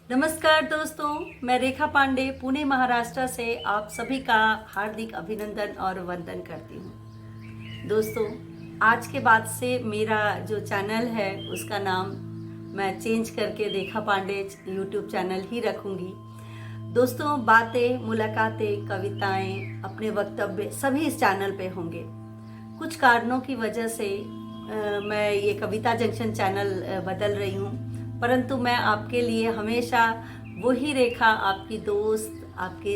नमस्कार दोस्तों, मैं रेखा पांडे पुणे महाराष्ट्र से आप सभी का हार्दिक अभिनंदन और वंदन करती हूँ। दोस्तों, आज के बाद से मेरा जो चैनल है उसका नाम मैं चेंज करके रेखा पांडे यूट्यूब चैनल ही रखूँगी। दोस्तों, बातें, मुलाकातें, कविताएं, अपने वक्तव्य सभी इस चैनल पे होंगे। कुछ कारणों की वजह से मैं ये कविता जंक्शन चैनल बदल रही हूँ, परंतु मैं आपके लिए हमेशा वही रेखा, आपकी दोस्त, आपके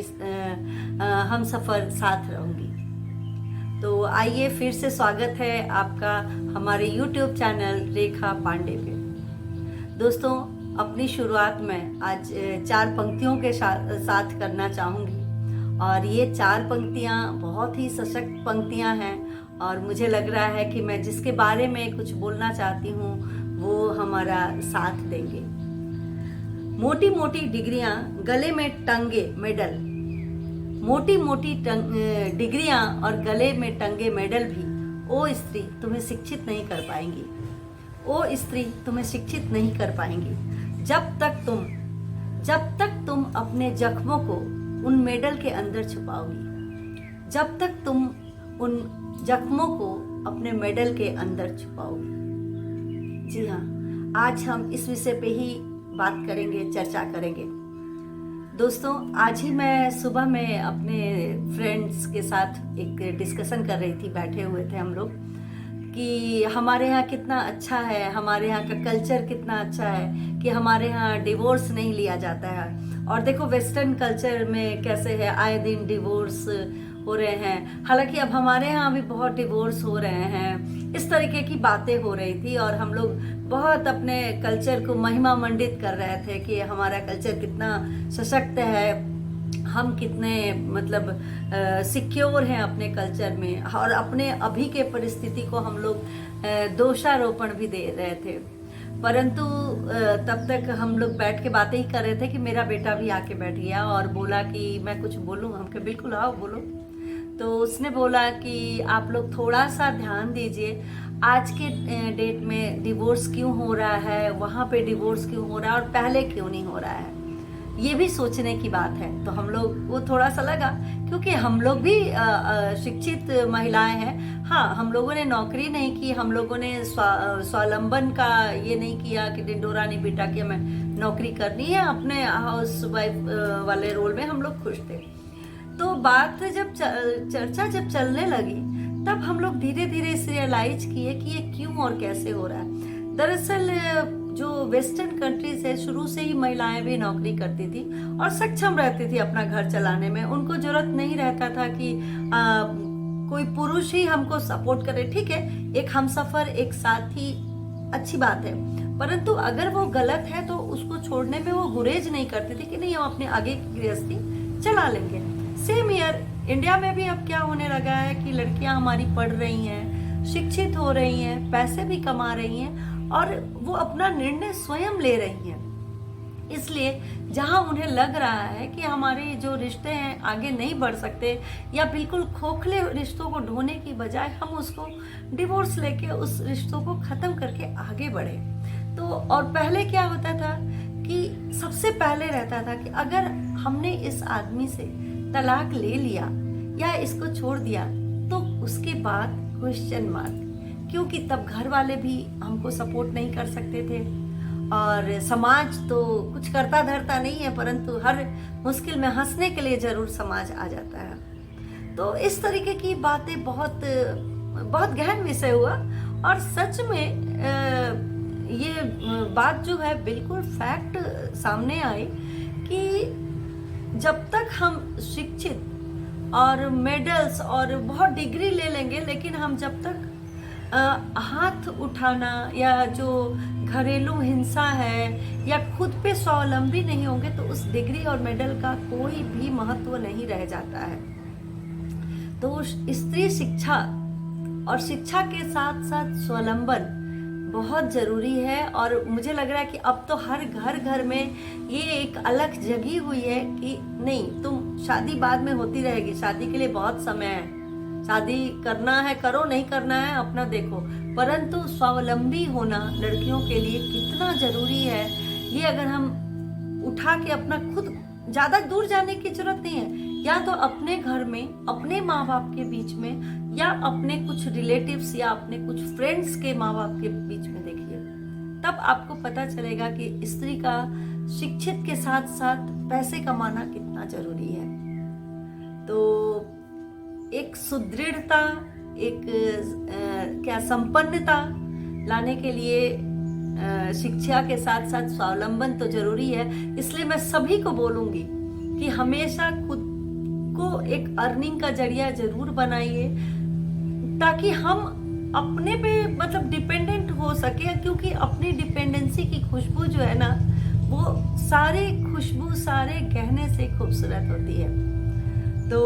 हम सफ़र साथ रहूँगी। तो आइए, फिर से स्वागत है आपका हमारे YouTube चैनल रेखा पांडे पे। दोस्तों, अपनी शुरुआत में आज 4 पंक्तियों के साथ करना चाहूँगी और ये 4 पंक्तियाँ बहुत ही सशक्त पंक्तियाँ हैं और मुझे लग रहा है कि मैं जिसके बारे में कुछ बोलना चाहती हूँ वो हमारा साथ देंगे। मोटी मोटी डिग्रियां, गले में टंगे मेडल, मोटी मोटी डिग्रियां और गले में टंगे मेडल भी ओ स्त्री तुम्हें शिक्षित नहीं कर पाएंगी। ओ स्त्री तुम्हें शिक्षित नहीं कर पाएंगी जब तक तुम अपने जख्मों को उन मेडल के अंदर छुपाओगी, जब तक तुम उन जख्मों को अपने मेडल के अंदर छुपाओगी। जी हाँ, आज हम इस विषय पे ही बात करेंगे, चर्चा करेंगे। दोस्तों, आज ही मैं सुबह में अपने फ्रेंड्स के साथ एक डिस्कशन कर रही थी, बैठे हुए थे हम लोग, कि हमारे यहाँ कितना अच्छा है, हमारे यहाँ का कल्चर कितना अच्छा है कि हमारे यहाँ डिवोर्स नहीं लिया जाता है। और देखो वेस्टर्न कल्चर में कैसे है, आए दिन डिवोर्स हो रहे हैं। हालांकि अब हमारे यहाँ भी बहुत डिवोर्स हो रहे हैं। इस तरीके की बातें हो रही थी और हम लोग बहुत अपने कल्चर को महिमा मंडित कर रहे थे कि हमारा कल्चर कितना सशक्त है, हम कितने मतलब सिक्योर हैं अपने कल्चर में, और अपने अभी के परिस्थिति को हम लोग दोषारोपण भी दे रहे थे। परंतु तब तक हम लोग बैठ के बातें ही कर रहे थे कि मेरा बेटा भी आके बैठ गया और बोला कि मैं कुछ बोलूँ। हम कहा बिल्कुल आओ बोलो। तो उसने बोला कि आप लोग थोड़ा सा ध्यान दीजिए, आज के डेट में डिवोर्स क्यों हो रहा है, वहाँ पे डिवोर्स क्यों हो रहा है और पहले क्यों नहीं हो रहा है। ये भी सोचने की बात है। तो हम लोग वो थोड़ा सा लगा, क्योंकि हम लोग भी शिक्षित महिलाएं हैं। हाँ, हम लोगों ने नौकरी नहीं की, हम लोगों ने स्वावलंबन का ये नहीं किया कि डिंडोरा नहीं पीटा कि हमें नौकरी करनी है। अपने हाउस वाइफ वाले रोल में हम लोग खुश थे। तो बात जब चर्चा जब चलने लगी, तब हम लोग धीरे धीरे इसे रियलाइज किए कि ये क्यों और कैसे हो रहा है। दरअसल जो वेस्टर्न कंट्रीज है, शुरू से ही महिलाएं भी नौकरी करती थी और सक्षम रहती थी अपना घर चलाने में। उनको जरूरत नहीं रहता था कि कोई पुरुष ही हमको सपोर्ट करे। ठीक है, एक हमसफर, एक साथी, अच्छी बात है, परंतु अगर वो गलत है तो उसको छोड़ने में वो गुरेज नहीं करती थी कि नहीं, हम अपने आगे की गृहस्थी चला लेंगे। सेम ईयर इंडिया में भी अब क्या होने लगा है कि लड़कियां हमारी पढ़ रही हैं, शिक्षित हो रही हैं, पैसे भी कमा रही हैं और वो अपना निर्णय स्वयं ले रही हैं। इसलिए जहां उन्हें लग रहा है कि हमारे जो रिश्ते हैं आगे नहीं बढ़ सकते, या बिल्कुल खोखले रिश्तों को ढोने की बजाय हम उसको डिवोर्स लेके उस रिश्तों को खत्म करके आगे बढ़े। तो और पहले क्या होता था कि सबसे पहले रहता था कि अगर हमने इस आदमी से तलाक ले लिया या इसको छोड़ दिया तो उसके बाद क्वेश्चन मार्क, क्योंकि तब घर वाले भी हमको सपोर्ट नहीं कर सकते थे और समाज तो कुछ करता धरता नहीं है, परंतु हर मुश्किल में हंसने के लिए जरूर समाज आ जाता है। तो इस तरीके की बातें बहुत बहुत गहन विषय हुआ और सच में ये बात जो है बिल्कुल फैक्ट सामने आई कि जब तक हम शिक्षित और मेडल्स और बहुत डिग्री ले लेंगे, लेकिन हम जब तक हाथ उठाना या जो घरेलू हिंसा है या खुद पे स्वावलंबी नहीं होंगे, तो उस डिग्री और मेडल का कोई भी महत्व नहीं रह जाता है। तो स्त्री शिक्षा और शिक्षा के साथ साथ स्वावलंबन बहुत ज़रूरी है। और मुझे लग रहा है कि अब तो हर घर में ये एक अलग जगी हुई है कि नहीं, तुम शादी बाद में होती रहेगी, शादी के लिए बहुत समय है, शादी करना है करो, नहीं करना है अपना देखो, परंतु स्वावलंबी होना लड़कियों के लिए कितना ज़रूरी है, ये अगर हम उठा के अपना खुद, ज्यादा दूर जाने की जरूरत नहीं है, या तो अपने घर में अपने माँ बाप के बीच में, या अपने कुछ रिलेटिव्स या अपने कुछ फ्रेंड्स के माँ बाप के बीच में देखिए, तब आपको पता चलेगा कि स्त्री का शिक्षित के साथ साथ पैसे कमाना कितना जरूरी है। तो एक सुदृढ़ता, एक क्या संपन्नता लाने के लिए शिक्षा के साथ साथ स्वावलंबन तो जरूरी है। इसलिए मैं सभी को बोलूंगी कि हमेशा खुद को एक अर्निंग का जरिया जरूर बनाइए, ताकि हम अपने पे मतलब डिपेंडेंट हो सके, क्योंकि अपनी डिपेंडेंसी की खुशबू जो है ना, वो सारे खुशबू सारे गहने से खूबसूरत होती है। तो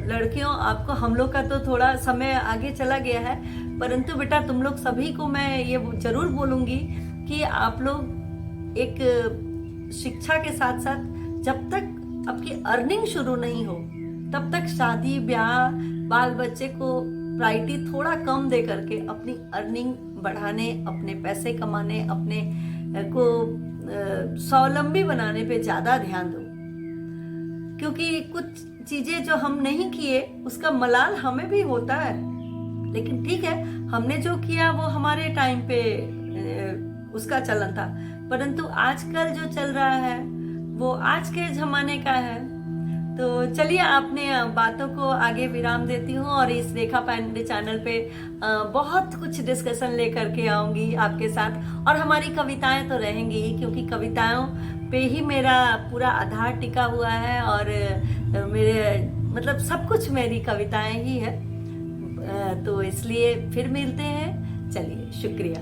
लड़कियों, आपको, हम लोग का तो थोड़ा समय आगे चला गया है, परंतु बेटा तुम लोग सभी को मैं ये जरूर बोलूंगी कि आप लोग एक शिक्षा के साथ साथ जब तक आपकी अर्निंग शुरू नहीं हो तब तक शादी ब्याह बाल बच्चे को प्रायोरिटी थोड़ा कम दे करके अपनी अर्निंग बढ़ाने, अपने पैसे कमाने, अपने को स्वावलंबी बनाने पे ज्यादा ध्यान दो। क्योंकि कुछ चीजें जो हम नहीं किए उसका मलाल हमें भी होता है, लेकिन ठीक है, हमने जो किया वो हमारे टाइम पे उसका चलन था, परंतु आजकल जो चल रहा है वो आज के जमाने का है। तो चलिए, अपने बातों को आगे विराम देती हूँ और इस रेखा पांडे चैनल पे बहुत कुछ डिस्कशन लेकर के आऊंगी आपके साथ, और हमारी कविताएं तो रहेंगी ही, क्योंकि कविताओं पे ही मेरा पूरा आधार टिका हुआ है, और मेरे मतलब सब कुछ मेरी कविताएं ही है। तो इसलिए फिर मिलते हैं। चलिए, शुक्रिया।